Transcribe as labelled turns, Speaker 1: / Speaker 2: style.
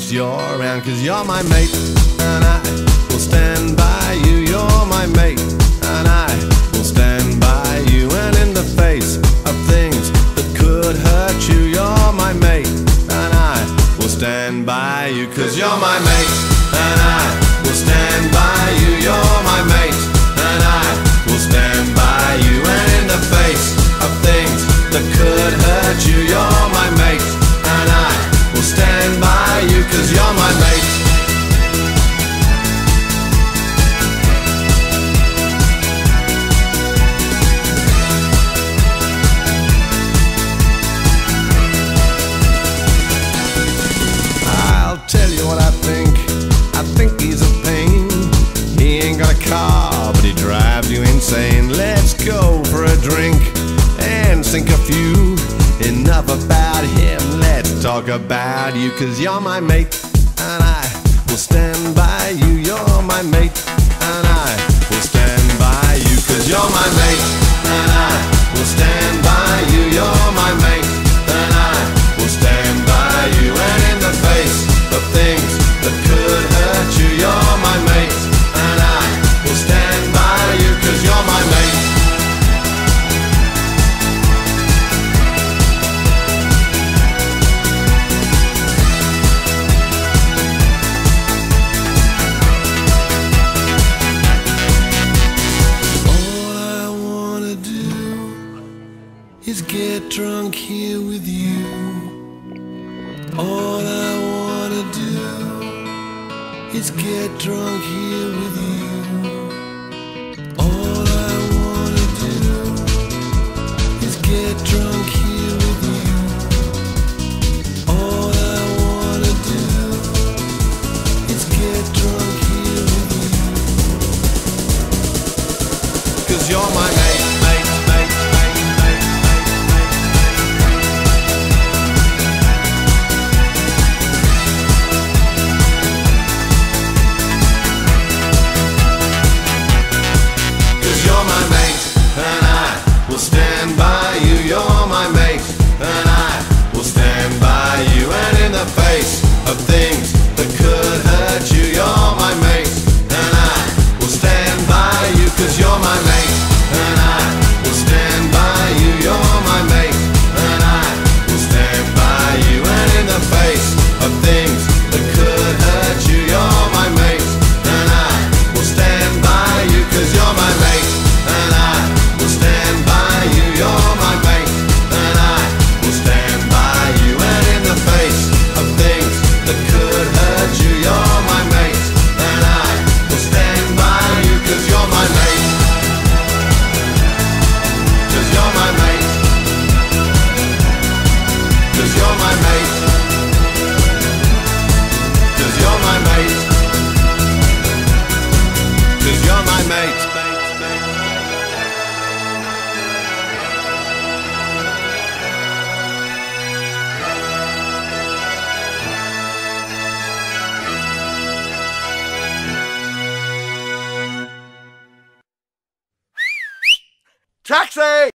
Speaker 1: which you're around. 'Cause you're my mate, and I will stand by you. You're my mate, and I will stand by you. And in the face of things that could hurt you, you're my mate, and I will stand by you. 'Cause you're my mate, and I will stand by you. You're my mate, and I will stand by you. And in the face of things that could hurt you, you're my mate, and I will stand by you. 'Cause you're my mate. I'll tell you what I think he's a pain. He ain't got a car, but he drives you insane. Let's go for a drink and sink a few. Enough about him, let's talk about you. 'Cause you're my mate, and I will stand by you. You're my mate, and I will stand by you. 'Cause you're my mate, and I will stand by you. You're my mate, and I will stand by you. And in the face of things that could hurt you, you're my mate, and I will stand by you. 'Cause you're my mate. Is get drunk here with you. All I wanna do is get drunk here with you. All I wanna do is get drunk here with you. All I wanna do is get drunk here with you. 'Cause you're my mate, mate, mate, mate, mate. 'Cause you're my mate, and I will stand by you. You're my mate, and I will stand by you. And in the face of things that could hurt you, you're my mate, and I will stand by you. 'Cause you're my mate, and I will stand by you. You're my mate, and I will stand by you. And in the face of things that could hurt you, you're my mate, and I will stand by you. 'Cause you're my mate, and I will stand by you. You're my mate, and I will stand by you. And in the face of things that could hurt you, you're my mate, and I will stand by you. 'Cause you're my mate. 'Cause you're my mate. 'Cause you're my mate. 'Cause you're my mate. 'Cause you're my mate. Taxi!